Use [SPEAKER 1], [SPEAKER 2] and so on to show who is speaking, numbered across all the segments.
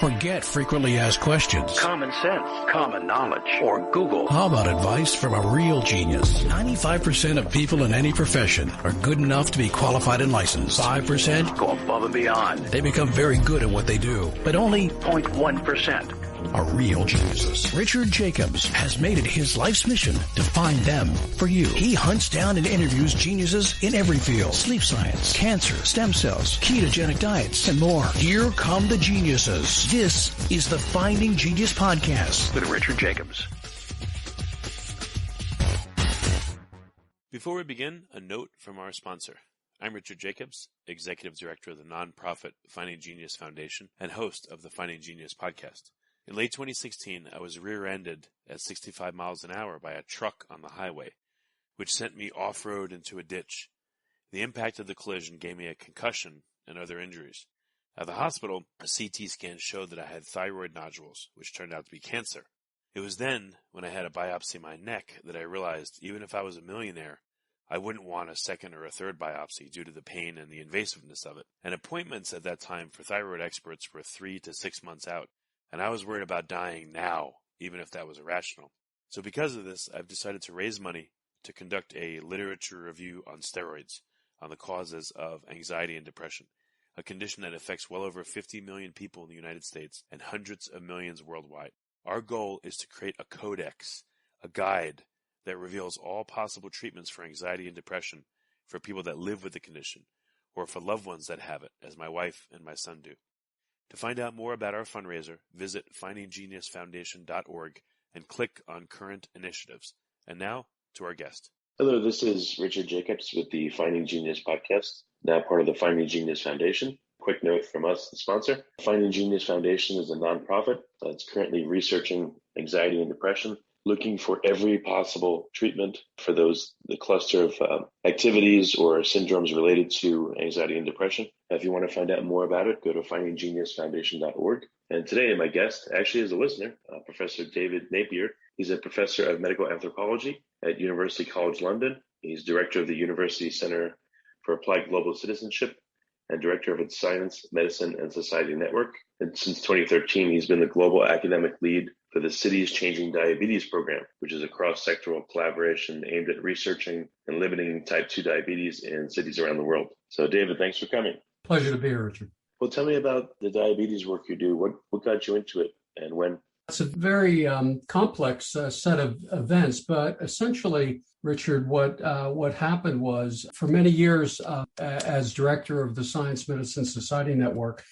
[SPEAKER 1] Forget frequently asked questions.
[SPEAKER 2] Common sense, common knowledge, or Google.
[SPEAKER 1] How about advice from a real genius? 95% of people in any profession are good enough to be qualified and licensed. 5%
[SPEAKER 2] go above and beyond.
[SPEAKER 1] They become very good at what they do, but only
[SPEAKER 2] 0.1%
[SPEAKER 1] are real geniuses. Richard Jacobs has made it his life's mission to find them for you. He hunts down and interviews geniuses in every field: sleep science, cancer, stem cells, ketogenic diets, and more. Here come the geniuses. This is the Finding Genius Podcast
[SPEAKER 2] with Richard Jacobs.
[SPEAKER 3] Before we begin, a note from our sponsor. I'm Richard Jacobs, Executive Director of the nonprofit Finding Genius Foundation and host of the Finding Genius Podcast. In late 2016, I was rear-ended at 65 miles an hour by a truck on the highway, which sent me off-road into a ditch. The impact of the collision gave me a concussion and other injuries. At the hospital, a CT scan showed that I had thyroid nodules, which turned out to be cancer. It was then, when I had a biopsy of my neck, that I realized even if I was a millionaire, I wouldn't want a second or a third biopsy due to the pain and the invasiveness of it. And appointments at that time for thyroid experts were 3 to 6 months out. And I was worried about dying now, even if that was irrational. So because of this, I've decided to raise money to conduct a literature review on steroids, on the causes of anxiety and depression, a condition that affects well over 50 million people in the United States and hundreds of millions worldwide. Our goal is to create a codex, a guide that reveals all possible treatments for anxiety and depression for people that live with the condition, or for loved ones that have it, as my wife and my son do. To find out more about our fundraiser, visit findinggeniusfoundation.org and click on current initiatives. And now, to our guest.
[SPEAKER 4] Hello, this is Richard Jacobs with the Finding Genius Podcast, now part of the Finding Genius Foundation. Quick note from us, the sponsor. Finding Genius Foundation is a nonprofit that's currently researching anxiety and depression, looking for every possible treatment for the cluster of activities or syndromes related to anxiety and depression. If you want to find out more about it, go to findinggeniusfoundation.org. And today, my guest actually is a listener, Professor David Napier. He's a professor of medical anthropology at University College London. He's director of the University Center for Applied Global Citizenship and director of its Science, Medicine, and Society Network. And since 2013, he's been the global academic lead for the Cities Changing Diabetes program, which is a cross-sectoral collaboration aimed at researching and limiting type 2 diabetes in cities around the world. So, David, thanks for coming.
[SPEAKER 5] Pleasure to be here, Richard.
[SPEAKER 4] Well, tell me about the diabetes work you do. What got you into it and when?
[SPEAKER 5] It's a very complex set of events, but essentially, Richard, what happened was for many years as director of the Science, Medicine, Society Network,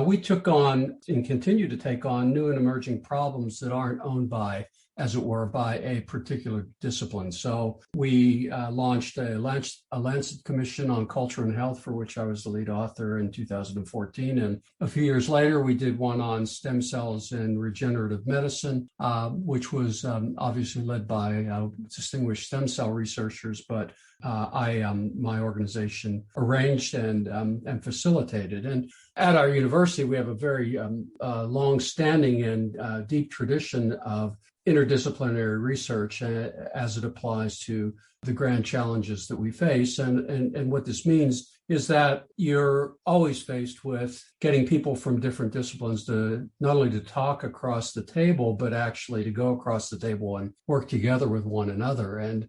[SPEAKER 5] we took on and continue to take on new and emerging problems that aren't owned by, as it were, by a particular discipline. So we launched a Lancet Commission on Culture and Health, for which I was the lead author in 2014. And a few years later, we did one on stem cells in regenerative medicine, which was obviously led by distinguished stem cell researchers, but my organization arranged and facilitated. And at our university, we have a very long-standing and deep tradition of interdisciplinary research as it applies to the grand challenges that we face. And what this means is that you're always faced with getting people from different disciplines to not only to talk across the table, but actually to go across the table and work together with one another. And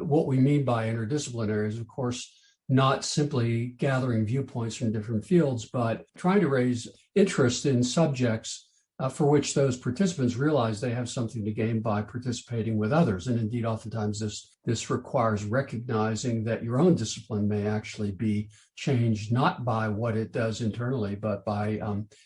[SPEAKER 5] what we mean by interdisciplinary is, of course, not simply gathering viewpoints from different fields, but trying to raise interest in subjects for which those participants realize they have something to gain by participating with others. And indeed, oftentimes this requires recognizing that your own discipline may actually be changed not by what it does internally, but by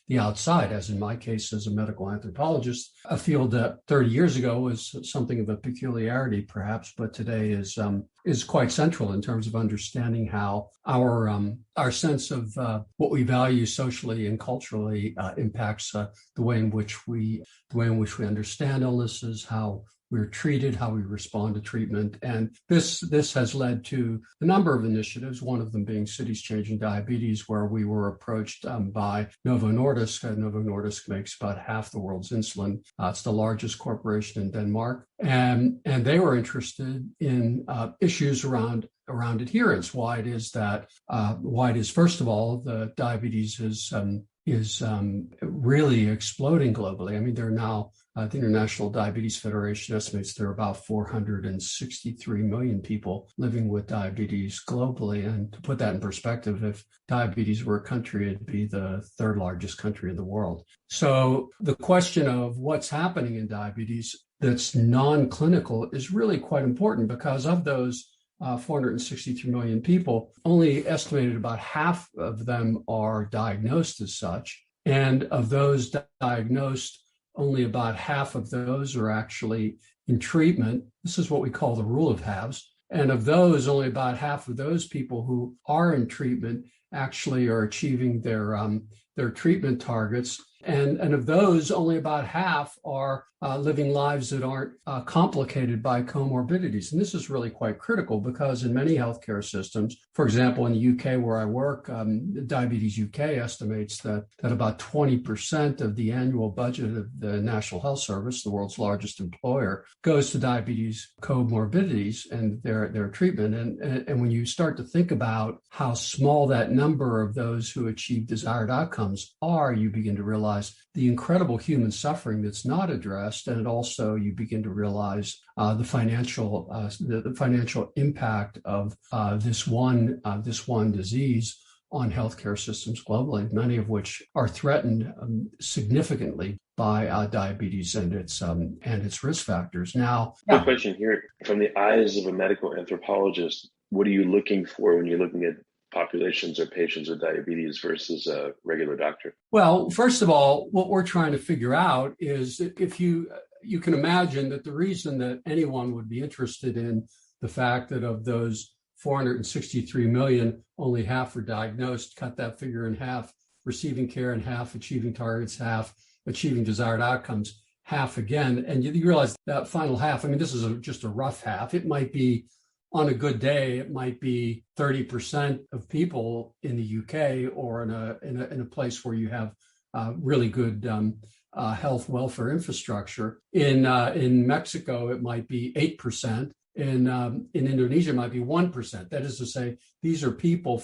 [SPEAKER 5] the outside, as in my case as a medical anthropologist, a field that 30 years ago was something of a peculiarity perhaps, but today is quite central in terms of understanding how our sense of what we value socially and culturally impacts the way in which we understand illnesses, how we're treated, how we respond to treatment. And this has led to a number of initiatives, one of them being Cities Changing Diabetes, where we were approached by Novo Nordisk. Novo Nordisk makes about half the world's insulin. It's the largest corporation in Denmark. And they were interested in issues around adherence, why it is, first of all, the diabetes is really exploding globally. I mean, there are now, the International Diabetes Federation estimates there are about 463 million people living with diabetes globally. And to put that in perspective, if diabetes were a country, it'd be the third largest country in the world. So the question of what's happening in diabetes that's non-clinical is really quite important, because of those 463 million people, only estimated about half of them are diagnosed as such. And of those diagnosed, only about half of those are actually in treatment. This is what we call the rule of halves. And of those, only about half of those people who are in treatment actually are achieving their treatment targets. And of those, only about half are living lives that aren't complicated by comorbidities. And this is really quite critical, because in many healthcare systems, for example, in the UK where I work, Diabetes UK estimates that about 20% of the annual budget of the National Health Service, the world's largest employer, goes to diabetes comorbidities and their treatment. And when you start to think about how small that number of those who achieve desired outcomes are, you begin to realize the incredible human suffering that's not addressed, and also you begin to realize the financial impact of this one disease on healthcare systems globally, many of which are threatened significantly by diabetes and its risk factors. Now,
[SPEAKER 4] the question here, from the eyes of a medical anthropologist, what are you looking for when you're looking at populations or patients with diabetes versus a regular doctor?
[SPEAKER 5] Well, first of all, what we're trying to figure out is if you can imagine that the reason that anyone would be interested in the fact that of those 463 million, only half are diagnosed, cut that figure in half, receiving care in half, achieving targets half, achieving desired outcomes half again. And you realize that final half, I mean, this is just a rough half. It might be, on a good day, it might be 30% of people in the UK or in a place where you have really good health welfare infrastructure. In Mexico, it might be 8%. In Indonesia, it might be 1%. That is to say, these are people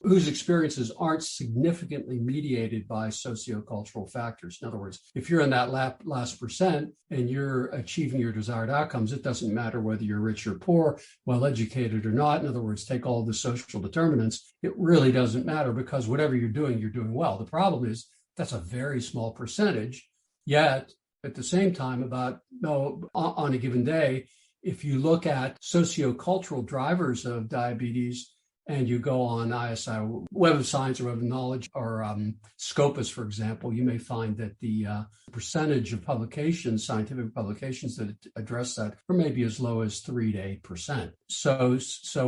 [SPEAKER 5] whose experiences aren't significantly mediated by sociocultural factors. In other words, if you're in that last percent and you're achieving your desired outcomes, it doesn't matter whether you're rich or poor, well-educated or not. In other words, take all the social determinants. It really doesn't matter, because whatever you're doing well. The problem is that's a very small percentage, yet at the same time, on a given day, if you look at sociocultural drivers of diabetes and you go on ISI, Web of Science or Web of Knowledge, or Scopus, for example, you may find that the percentage of scientific publications that address that are maybe as low as 3 to 8%. So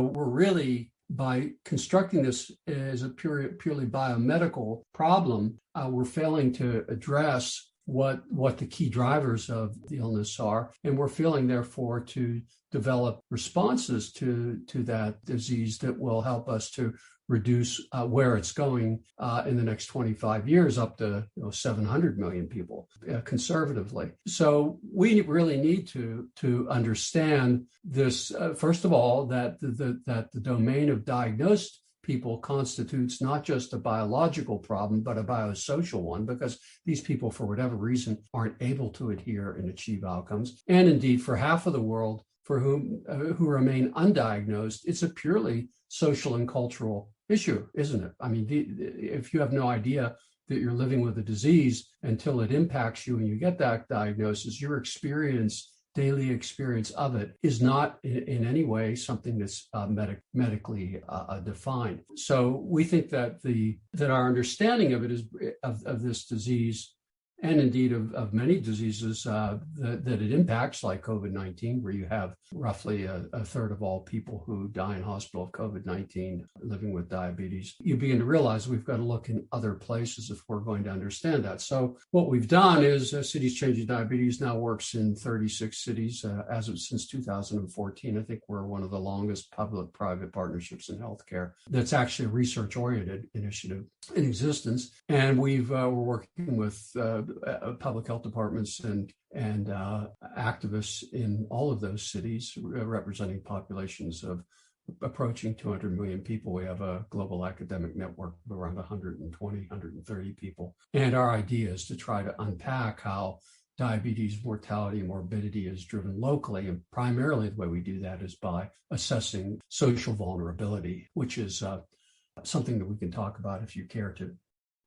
[SPEAKER 5] we're really, by constructing this as a purely biomedical problem, we're failing to address what the key drivers of the illness are. And we're failing, therefore, to develop responses to that disease that will help us to reduce where it's going in the next 25 years up to 700 million people conservatively. So we really need to understand this, first of all, that the domain of diagnosed people constitutes not just a biological problem, but a biosocial one, because these people, for whatever reason, aren't able to adhere and achieve outcomes. And indeed, for half of the world, for who remain undiagnosed, it's a purely social and cultural issue, isn't it? I mean, if you have no idea that you're living with a disease until it impacts you and you get that diagnosis, your daily experience of it is not in any way something that's medically defined. So we think that our understanding of it is of this disease, and indeed of many diseases that it impacts, like COVID-19, where you have roughly a third of all people who die in hospital of COVID-19 living with diabetes. You begin to realize we've got to look in other places if we're going to understand that. So what we've done is Cities Changing Diabetes now works in 36 cities since 2014. I think we're one of the longest public-private partnerships in healthcare that's actually a research-oriented initiative in existence. And we're working with public health departments and activists in all of those cities, representing populations of approaching 200 million people. We have a global academic network of around 120, 130 people. And our idea is to try to unpack how diabetes mortality and morbidity is driven locally. And primarily the way we do that is by assessing social vulnerability, which is something that we can talk about if you care to.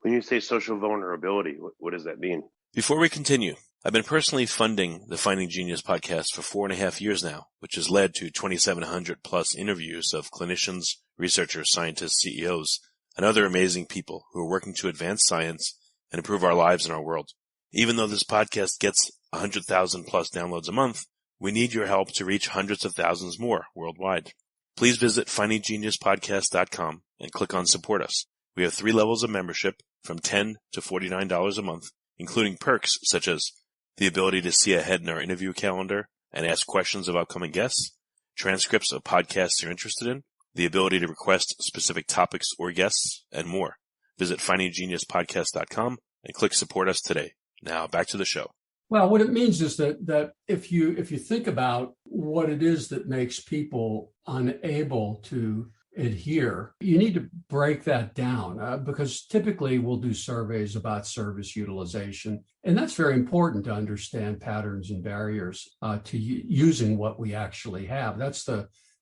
[SPEAKER 4] When you say social vulnerability, what does that mean?
[SPEAKER 3] Before we continue, I've been personally funding the Finding Genius podcast for 4.5 years now, which has led to 2,700 plus interviews of clinicians, researchers, scientists, CEOs, and other amazing people who are working to advance science and improve our lives and our world. Even though this podcast gets 100,000 plus downloads a month, we need your help to reach hundreds of thousands more worldwide. Please visit findinggeniuspodcast.com and click on Support Us. We have 3 levels of membership from $10 to $49 a month, including perks such as the ability to see ahead in our interview calendar and ask questions of upcoming guests, transcripts of podcasts you're interested in, the ability to request specific topics or guests, and more. Visit findinggeniuspodcast.com and click Support Us today. Now back to the show.
[SPEAKER 5] Well, what it means is that if you think about what it is that makes people unable to adhere, you need to break that down because typically we'll do surveys about service utilization. And that's very important to understand patterns and barriers to using what we actually have. That's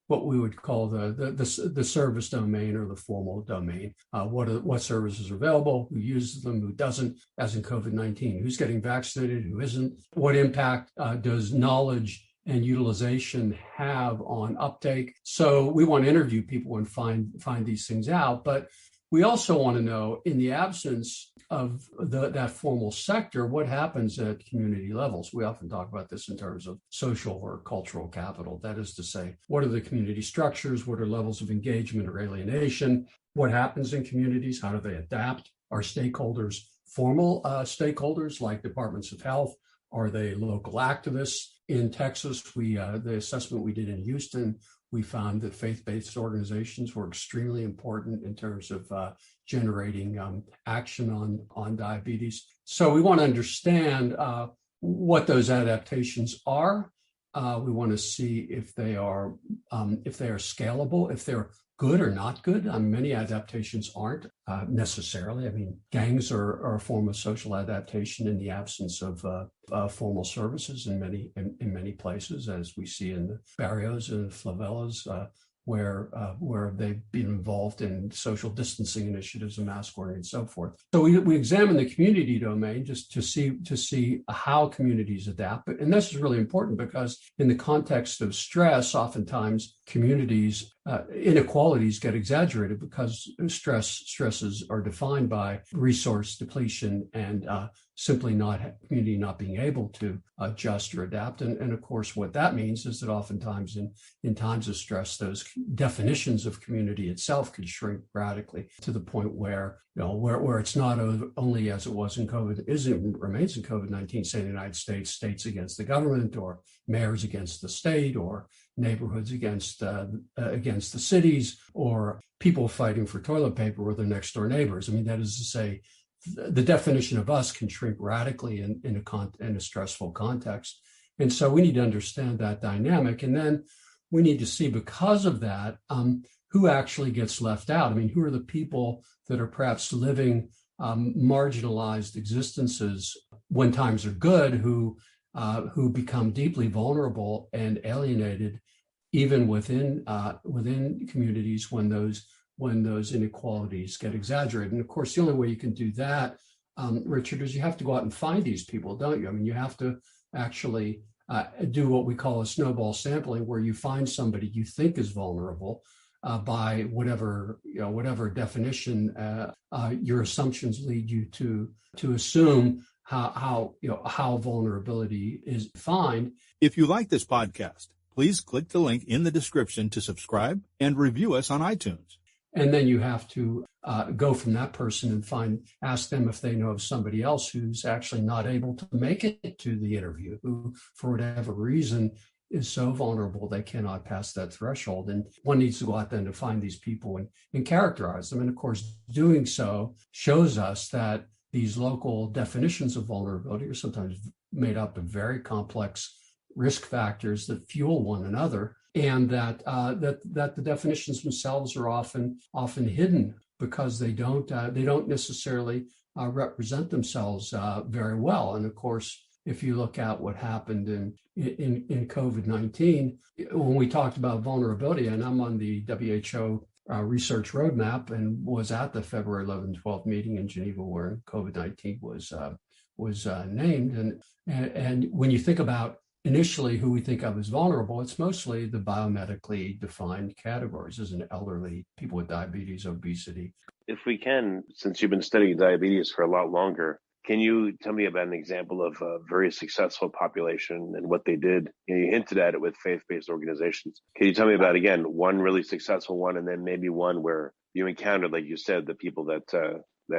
[SPEAKER 5] what we would call the service domain or the formal domain. What services are available, who uses them, who doesn't, as in COVID-19, who's getting vaccinated, who isn't, what impact does knowledge and utilization have on uptake. So we want to interview people and find these things out. But we also want to know, in the absence of that formal sector, what happens at community levels. We often talk about this in terms of social or cultural capital. That is to say, what are the community structures? What are levels of engagement or alienation? What happens in communities? How do they adapt? Are stakeholders formal stakeholders like departments of health? Are they local activists? In Texas, the assessment we did in Houston, we found that faith-based organizations were extremely important in terms of generating action on diabetes. So we want to understand what those adaptations are. We want to see if they are scalable, if they're good or not good. Many adaptations aren't necessarily. I mean, gangs are a form of social adaptation in the absence of formal services in many places, as we see in the barrios and favelas, where they've been involved in social distancing initiatives and mask wearing and so forth. So we examine the community domain just to see how communities adapt. And this is really important because in the context of stress, oftentimes communities inequalities get exaggerated because stresses are defined by resource depletion and simply community not being able to adjust or adapt. And of course, what that means is that oftentimes in times of stress, those definitions of community itself can shrink radically to the point where it's not only as it was in COVID, it remains in COVID-19, say in the United States, states against the government or mayors against the state or neighborhoods against the cities or people fighting for toilet paper with their next door neighbors. I mean, that is to say, the definition of us can shrink radically in a stressful context. And so we need to understand that dynamic. And then we need to see, because of that, who actually gets left out. I mean, who are the people that are perhaps living marginalized existences when times are good, who become deeply vulnerable and alienated, even within communities when those inequalities get exaggerated. And of course, the only way you can do that, Richard, is you have to go out and find these people, don't you? I mean, you have to actually do what we call a snowball sampling, where you find somebody you think is vulnerable by whatever definition your assumptions lead you to assume how vulnerability is defined.
[SPEAKER 6] If you like this podcast, please click the link in the description to subscribe and review us on iTunes.
[SPEAKER 5] And then you have to go from that person and ask them if they know of somebody else who's actually not able to make it to the interview, who, for whatever reason, is so vulnerable they cannot pass that threshold. And one needs to go out then to find these people and characterize them. And of course, doing so shows us that these local definitions of vulnerability are sometimes made up of very complex risk factors that fuel one another. and that the definitions themselves are often hidden because they don't necessarily represent themselves very well. And of course, if you look at what happened in COVID-19, when we talked about vulnerability, and I'm on the WHO research roadmap and was at the February 11th, 12th meeting in Geneva where COVID-19 was named. And when you think about initially who we think of as vulnerable, it's mostly the biomedically defined categories, as in elderly, people with diabetes, obesity.
[SPEAKER 4] If we can, since you've been studying diabetes for a lot longer, can you tell me about an example of a very successful population and what they did? You hinted at it with faith-based organizations. Can you tell me about, again, one really successful one, and then maybe one where you encountered, like you said, the people that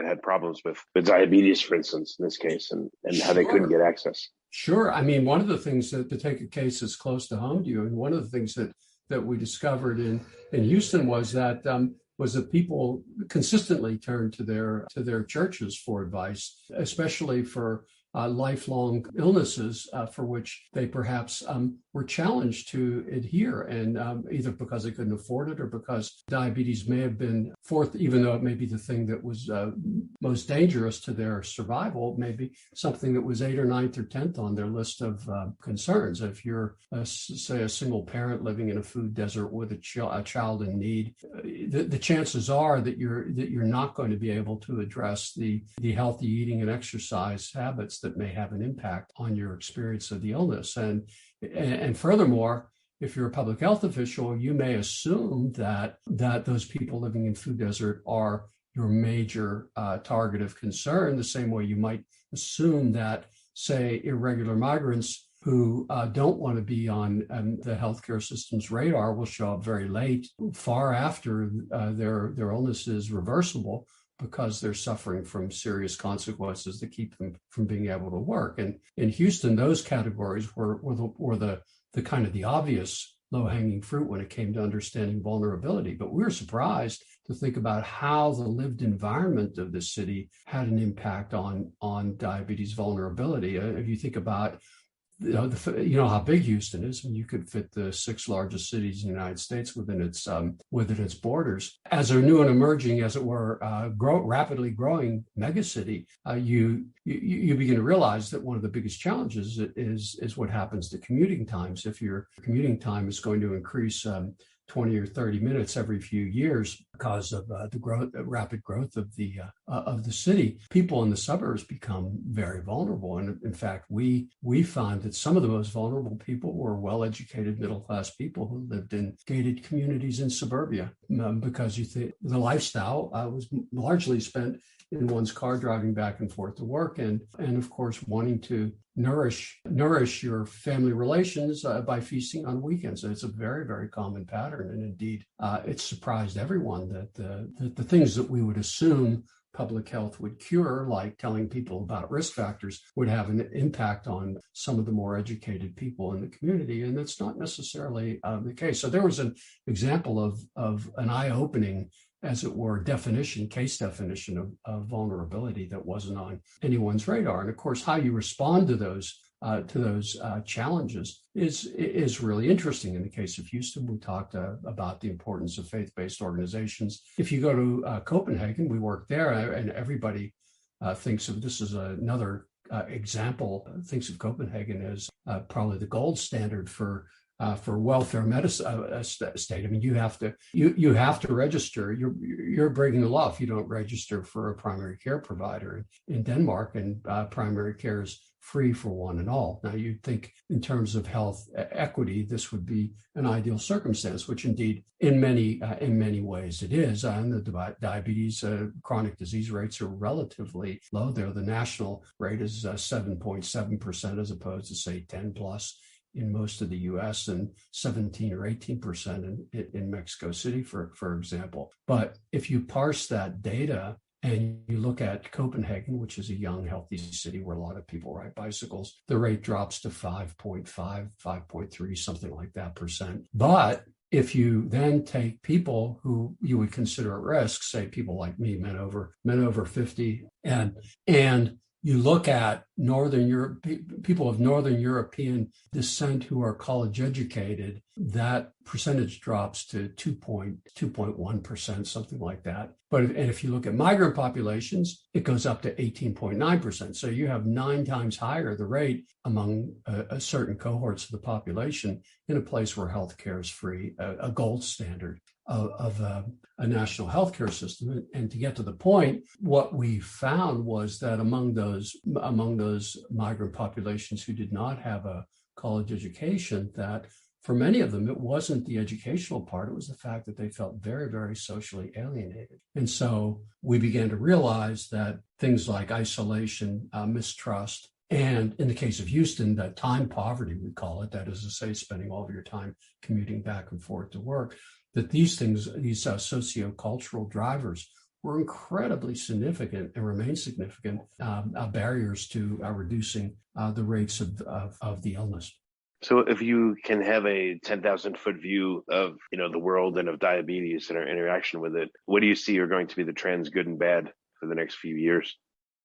[SPEAKER 4] had problems with diabetes, for instance, in this case, and how they couldn't get access?
[SPEAKER 5] Sure. I mean, one of the things to take a case that's close to home to you, and one of the things that we discovered in Houston was that people consistently turned to their churches for advice, especially for lifelong illnesses for which they perhaps were challenged to adhere, and either because they couldn't afford it or because diabetes may have been fourth, even though it may be the thing that was most dangerous to their survival, maybe something that was 8th or 9th or 10th on their list of concerns. If you're, say, a single parent living in a food desert with a child in need, the chances are that you're not going to be able to address the healthy eating and exercise habits that may have an impact on your experience of the illness. And furthermore, if you're a public health official, you may assume that those people living in food desert are your major target of concern, the same way you might assume that, say, irregular migrants who don't want to be on the healthcare system's radar will show up very late, far after their illness is reversible, because they're suffering from serious consequences that keep them from being able to work. And in Houston, those categories were the kind of the obvious low-hanging fruit when it came to understanding vulnerability. But we were surprised to think about how the lived environment of the city had an impact on diabetes vulnerability. If you think about how big Houston is, and you could fit the 6 largest cities in the United States within its borders. As a new and emerging, as it were, rapidly growing megacity, you begin to realize that one of the biggest challenges is what happens to commuting times. If your commuting time is going to increase 20 or 30 minutes every few years because of the rapid growth of the city, people in the suburbs become very vulnerable. And in fact, we found that some of the most vulnerable people were well-educated middle-class people who lived in gated communities in suburbia, because the lifestyle was largely spent in one's car driving back and forth to work, and of course wanting to nourish your family relations by feasting on weekends. And it's a very, very common pattern. And indeed, it surprised everyone that the things that we would assume public health would cure, like telling people about risk factors, would have an impact on some of the more educated people in the community. And that's not necessarily the case. So there was an example of an eye-opening, as it were, case definition of vulnerability that wasn't on anyone's radar. And of course, how you respond to those challenges is really interesting. In the case of Houston, we talked about the importance of faith-based organizations. If you go to Copenhagen, we work there, and everybody thinks of this as another example, thinks of Copenhagen as probably the gold standard for welfare medicine state. I mean, you have to register. You're breaking the law if you don't register for a primary care provider in Denmark, and primary care is free for one and all. Now, you'd think in terms of health equity, this would be an ideal circumstance, which indeed in many ways it is. And the diabetes chronic disease rates are relatively low there. The national rate is 7.7% as opposed to, say, 10 plus in most of the U.S. and 17 or 18% in Mexico City, for example. But if you parse that data and you look at Copenhagen, which is a young, healthy city where a lot of people ride bicycles, the rate drops to 5.5, 5.3, something like that percent. But if you then take people who you would consider at risk, say people like me, men over 50, and you look at Northern Europe, people of Northern European descent who are college educated, that percentage drops to 2.1%, something like that. And if you look at migrant populations, it goes up to 18.9%. So you have 9 times higher the rate among a certain cohorts of the population in a place where healthcare is free, a gold standard of a national healthcare system. And to get to the point, what we found was that among those migrant populations who did not have a college education, that for many of them, it wasn't the educational part, it was the fact that they felt very, very socially alienated. And so we began to realize that things like isolation, mistrust, and in the case of Houston, that time poverty, we call it, that is to say, spending all of your time commuting back and forth to work, that these things, these sociocultural drivers were incredibly significant and remain significant barriers to reducing the rates of the illness.
[SPEAKER 4] So if you can have a 10,000-foot view of, the world and of diabetes and our interaction with it, what do you see are going to be the trends, good and bad, for the next few years?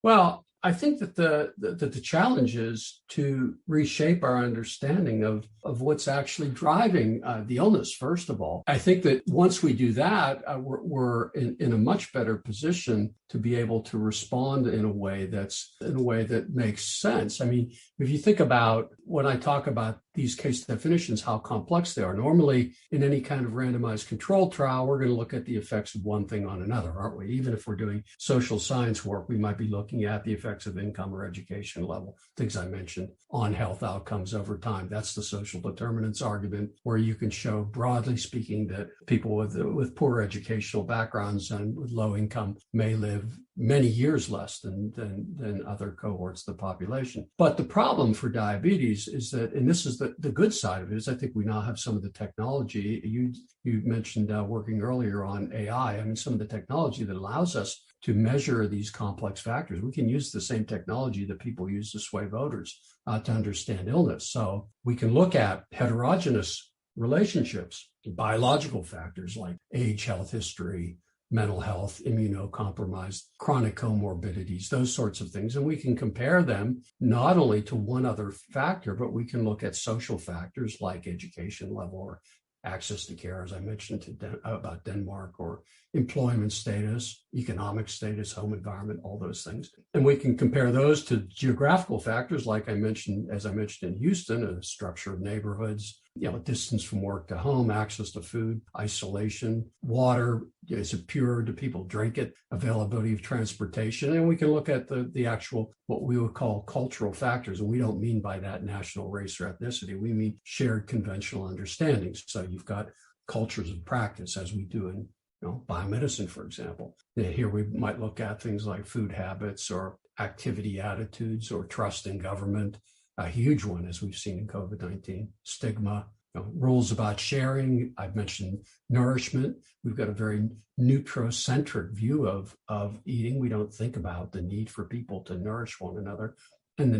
[SPEAKER 5] Well, I think that the challenge is to reshape our understanding of what's actually driving the illness, first of all. I think that once we do that, we're in a much better position to be able to respond in a way that makes sense. I mean, if you think about when I talk about these case definitions, how complex they are. Normally, in any kind of randomized controlled trial, we're going to look at the effects of one thing on another, aren't we? Even if we're doing social science work, we might be looking at the effects of income or education level, things I mentioned, on health outcomes over time. That's the social determinants argument, where you can show, broadly speaking, that people with poor educational backgrounds and with low income may live many years less than other cohorts of the population. But the problem for diabetes is that, and this is the good side of it, is I think we now have some of the technology. You mentioned working earlier on AI. I mean, some of the technology that allows us to measure these complex factors. We can use the same technology that people use to sway voters to understand illness. So we can look at heterogeneous relationships, biological factors like age, health history, mental health, immunocompromised, chronic comorbidities, those sorts of things. And we can compare them not only to one other factor, but we can look at social factors like education level or access to care, as I mentioned about Denmark, or employment status, economic status, home environment, all those things. And we can compare those to geographical factors, like as I mentioned in Houston, a structure of neighborhoods, distance from work to home, access to food, isolation, water, is it pure? Do people drink it? Availability of transportation. And we can look at the actual, what we would call cultural factors. And we don't mean by that national race or ethnicity. We mean shared conventional understandings. So you've got cultures of practice, as we do in biomedicine, for example. Here we might look at things like food habits or activity attitudes or trust in government, a huge one, as we've seen in COVID-19, stigma, rules about sharing. I've mentioned nourishment. We've got a very nutrocentric view of eating. We don't think about the need for people to nourish one another and the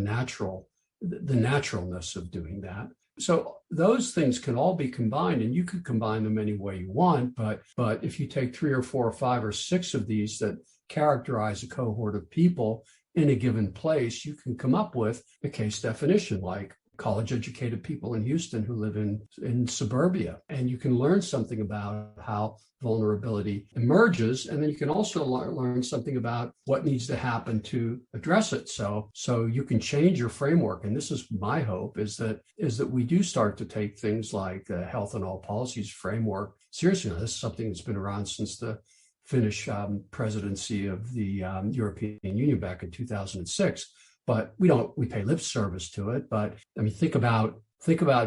[SPEAKER 5] naturalness of doing that. So those things can all be combined, and you could combine them any way you want. But if you take 3 or 4 or 5 or 6 of these that characterize a cohort of people in a given place, you can come up with a case definition, like college-educated people in Houston who live in suburbia. And you can learn something about how vulnerability emerges. And then you can also learn something about what needs to happen to address it. So you can change your framework. And this is my hope, is that we do start to take things like the health and all policies framework seriously. Now, this is something that's been around since the Finnish presidency of the European Union back in 2006. But we pay lip service to it. But I mean, think about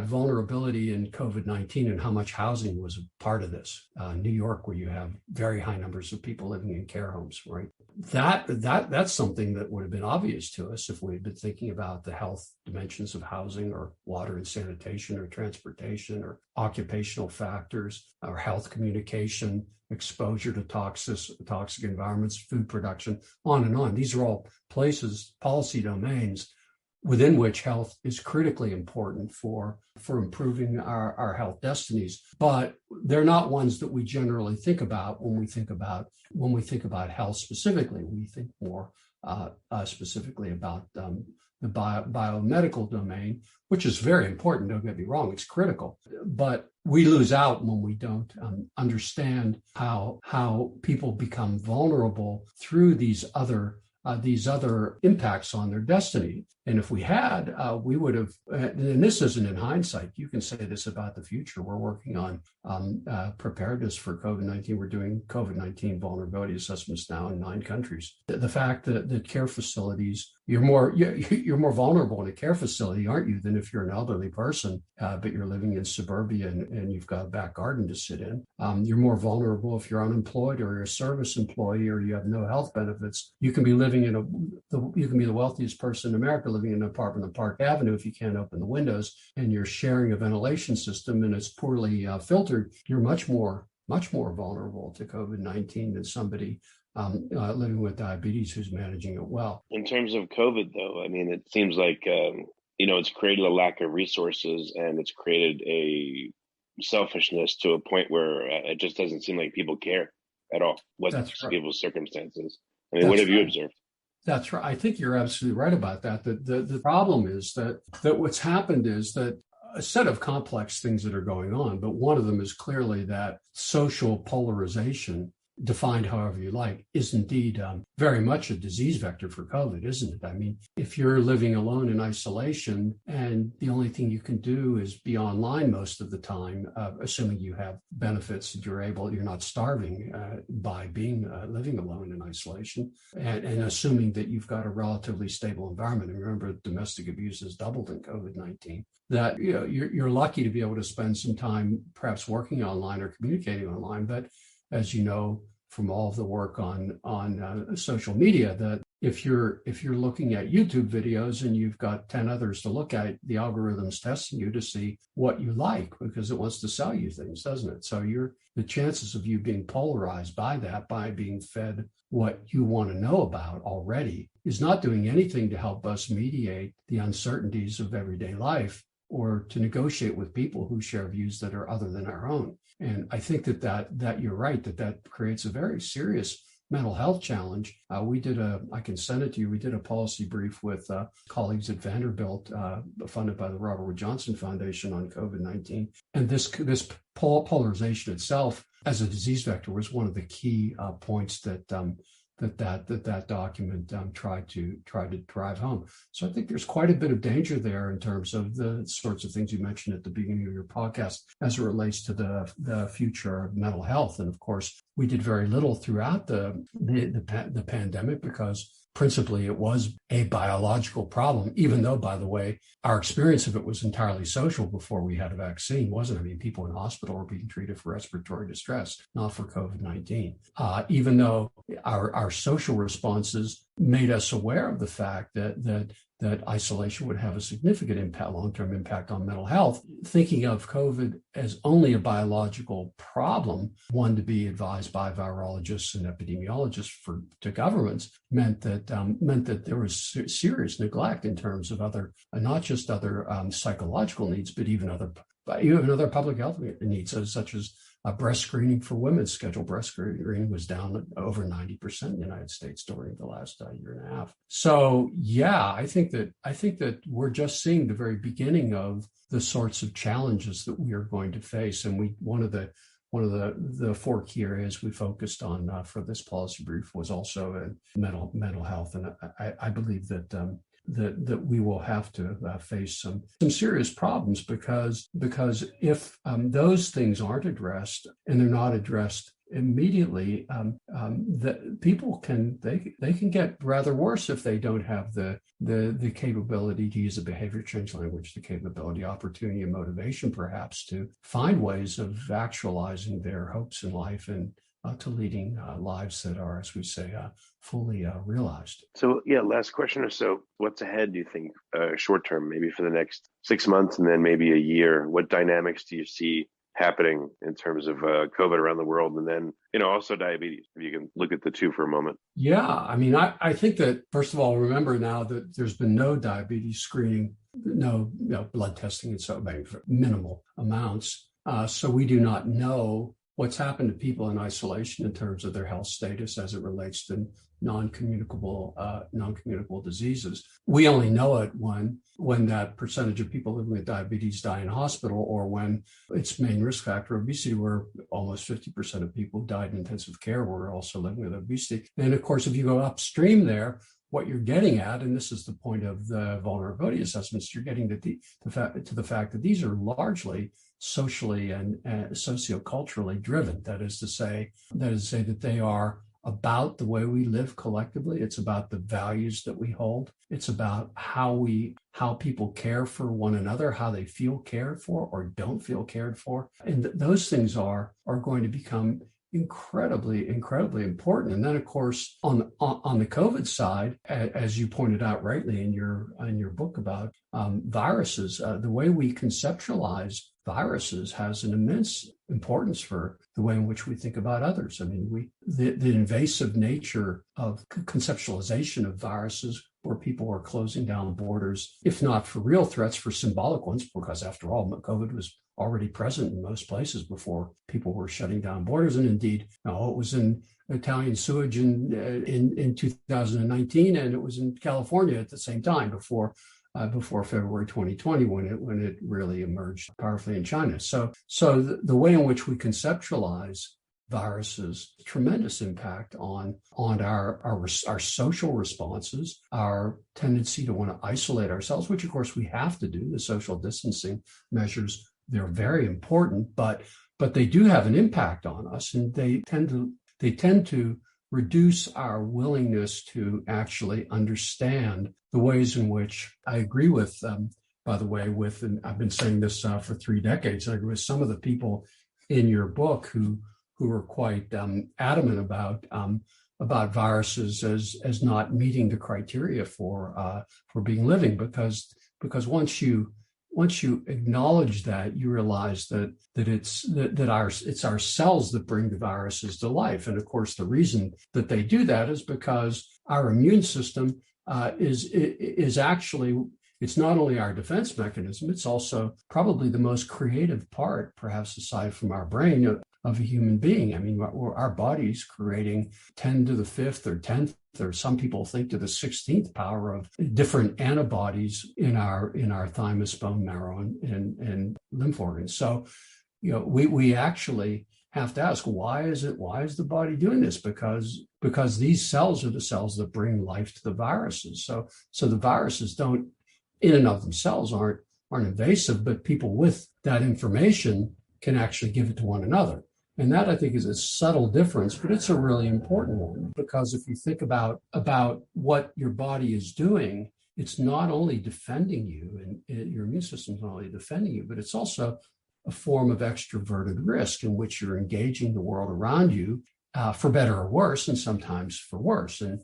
[SPEAKER 5] vulnerability in COVID-19 and how much housing was a part of this. New York, where you have very high numbers of people living in care homes, right? That's something that would have been obvious to us if we had been thinking about the health dimensions of housing or water and sanitation or transportation or occupational factors or health communication, exposure to toxic environments, food production, on and on. These are all places, policy domains within which health is critically important for improving our health destinies. But they're not ones that we generally think about when we think about health specifically. We think more specifically about the biomedical domain, which is very important. Don't get me wrong; it's critical. But we lose out when we don't understand how people become vulnerable through these other impacts on their destiny. And if we had, we would have, and this isn't in hindsight, you can say this about the future. We're working on preparedness for COVID-19. We're doing COVID-19 vulnerability assessments now in 9 countries. The fact that care facilities, you're more vulnerable in a care facility, aren't you, than if you're an elderly person, but you're living in suburbia and you've got a back garden to sit in. You're more vulnerable if you're unemployed or you're a service employee or you have no health benefits. You can be living you can be the wealthiest person in America living in an apartment on Park Avenue if you can't open the windows and you're sharing a ventilation system and it's poorly filtered. You're much more vulnerable to COVID-19 than somebody living with diabetes who's managing it well.
[SPEAKER 4] In terms of COVID, though, I mean, it seems like, it's created a lack of resources and it's created a selfishness to a point where it just doesn't seem like people care at all. What's people's circumstances? I mean, what have you observed?
[SPEAKER 5] That's right. I think you're absolutely right about that. The problem is that what's happened is that a set of complex things that are going on, but one of them is clearly that social polarization, defined however you like, is indeed very much a disease vector for COVID, isn't it? I mean, if you're living alone in isolation and the only thing you can do is be online most of the time, assuming you have benefits that you're not starving by being living alone in isolation, and assuming that you've got a relatively stable environment. And remember, domestic abuse has doubled in COVID-19. That you're lucky to be able to spend some time perhaps working online or communicating online, but as you know from all of the work on social media, that if you're looking at YouTube videos and you've got 10 others to look at, the algorithm's testing you to see what you like because it wants to sell you things, doesn't it? So the chances of you being polarized by that, by being fed what you want to know about already, is not doing anything to help us mediate the uncertainties of everyday life or to negotiate with people who share views that are other than our own. And I think that you're right, that creates a very serious mental health challenge. I can send it to you. We did a policy brief with colleagues at Vanderbilt, funded by the Robert Wood Johnson Foundation on COVID-19. And this polarization itself as a disease vector was one of the key points that document tried to drive home. So I think there's quite a bit of danger there in terms of the sorts of things you mentioned at the beginning of your podcast as it relates to the future of mental health. And of course, we did very little throughout the pandemic because principally it was a biological problem, even though, by the way, our experience of it was entirely social before we had a vaccine, wasn't it? I mean, people in hospital were being treated for respiratory distress, not for COVID-19. Even though our social responses made us aware of the fact that isolation would have a significant impact, long-term impact on mental health. Thinking of COVID as only a biological problem, one to be advised by virologists and epidemiologists to governments, meant that there was serious neglect in terms of other, not just other psychological needs, but even other public health needs, such as breast screening for women. Scheduled breast screening was down over 90% in the United States during the last year and a half. So yeah, I think that we're just seeing the very beginning of the sorts of challenges that we are going to face. And one of the 4 key areas we focused on for this policy brief was also mental health. And I believe that we will have to face some serious problems because if those things aren't addressed and they're not addressed immediately, that people can get rather worse if they don't have the capability to use a behavior change language, the capability, opportunity, and motivation, perhaps, to find ways of actualizing their hopes in life and to leading lives that are, as we say, fully realized.
[SPEAKER 4] So, last question or so. What's ahead, do you think, short term, maybe for the next 6 months and then maybe a year? What dynamics do you see happening in terms of COVID around the world, and then, also diabetes, if you can look at the two for a moment?
[SPEAKER 5] Yeah, I mean, I think that, first of all, remember now that there's been no diabetes screening, no blood testing, and so minimal amounts. So we do not know what's happened to people in isolation in terms of their health status as it relates to non-communicable diseases. We only know it when that percentage of people living with diabetes die in hospital, or when its main risk factor, obesity, where almost 50% of people who died in intensive care were also living with obesity. And of course, if you go upstream there, what you're getting at, and this is the point of the vulnerability assessments, you're getting to the fact that these are largely socially and socioculturally driven. That is to say that they are about the way we live collectively. It's about the values that we hold. It's about how people care for one another, how they feel cared for or don't feel cared for. And those things are going to become incredibly important. And then, of course, on the COVID side, as you pointed out rightly in your book about viruses, the way we conceptualize viruses has an immense importance for the way in which we think about others. I mean, the invasive nature of conceptualization of viruses, where people are closing down borders, if not for real threats, for symbolic ones, because after all, COVID was already present in most places before people were shutting down borders. And indeed, it was in Italian sewage in 2019, and it was in California at the same time before February 2020, when it really emerged powerfully in China. So the way in which we conceptualize viruses, tremendous impact on our social responses, our tendency to want to isolate ourselves, which of course we have to do. The social distancing measures, they're very important, but they do have an impact on us, and they tend to reduce our willingness to actually understand the ways in which I agree with, by the way, and I've been saying this for 3 decades, I agree with some of the people in your book who are quite adamant about viruses as not meeting the criteria for being living, because once you acknowledge that, you realize that it's our cells that bring the viruses to life. And of course, the reason that they do that is because our immune system is actually, it's not only our defense mechanism, it's also probably the most creative part, perhaps aside from our brain, of a human being. I mean, our body's creating 10 to the 5th or 10th, or some people think to the 16th power of different antibodies in our thymus, bone marrow, and lymph organs. So, we actually have to ask, why is the body doing this? Because these cells are the cells that bring life to the viruses. So the viruses don't, in and of themselves, aren't invasive, but people with that information can actually give it to one another. And that, I think, is a subtle difference, but it's a really important one, because if you think about what your body is doing, it's not only defending you, and your immune system is not only defending you, but it's also a form of extroverted risk in which you're engaging the world around you for better or worse, and sometimes for worse. And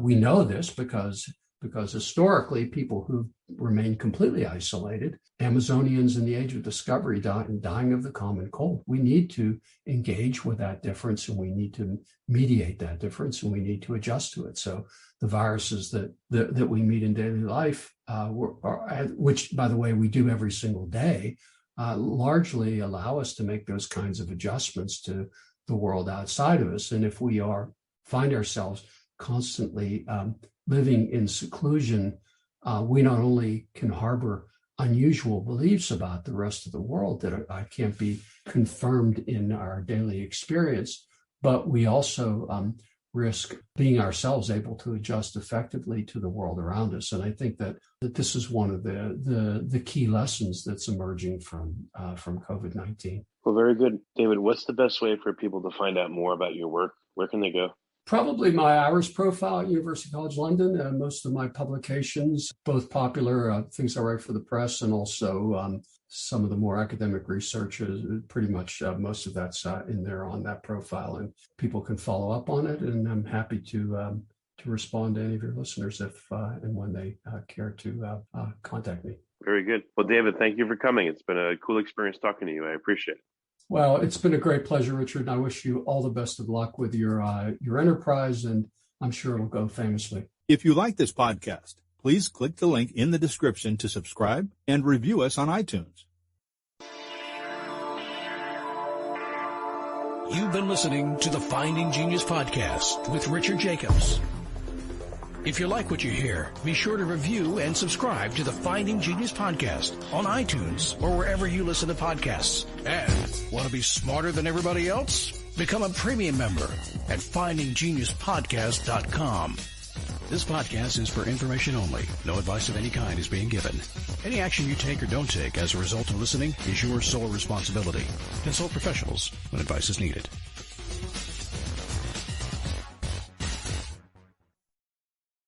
[SPEAKER 5] we know this because historically, people who remain completely isolated, Amazonians in the age of discovery dying of the common cold. We need to engage with that difference, and we need to mediate that difference, and we need to adjust to it. So the viruses that we meet in daily life, which, by the way, we do every single day, largely allow us to make those kinds of adjustments to the world outside of us. And if we find ourselves constantly living in seclusion, we not only can harbor unusual beliefs about the rest of the world that can't be confirmed in our daily experience, but we also risk being ourselves able to adjust effectively to the world around us. And I think that this is one of the key lessons that's emerging from COVID-19.
[SPEAKER 4] Well, very good. David, what's the best way for people to find out more about your work? Where can they go?
[SPEAKER 5] Probably my IRIS profile at University College London. Most of my publications, both popular things I write for the press, and also some of the more academic research, pretty much most of that's in there on that profile, and people can follow up on it. And I'm happy to respond to any of your listeners if and when they care to contact me. Very good. Well, David, thank you for coming. It's been a cool experience talking to you. I appreciate it. Well, it's been a great pleasure, Richard, and I wish you all the best of luck with your enterprise, and I'm sure it'll go famously.
[SPEAKER 6] If you like this podcast, please click the link in the description to subscribe and review us on iTunes.
[SPEAKER 1] You've been listening to the Finding Genius podcast with Richard Jacobs. If you like what you hear, be sure to review and subscribe to the Finding Genius podcast on iTunes or wherever you listen to podcasts. And want to be smarter than everybody else? Become a premium member at findinggeniuspodcast.com. This podcast is for information only. No advice of any kind is being given. Any action you take or don't take as a result of listening is your sole responsibility. Consult professionals when advice is needed.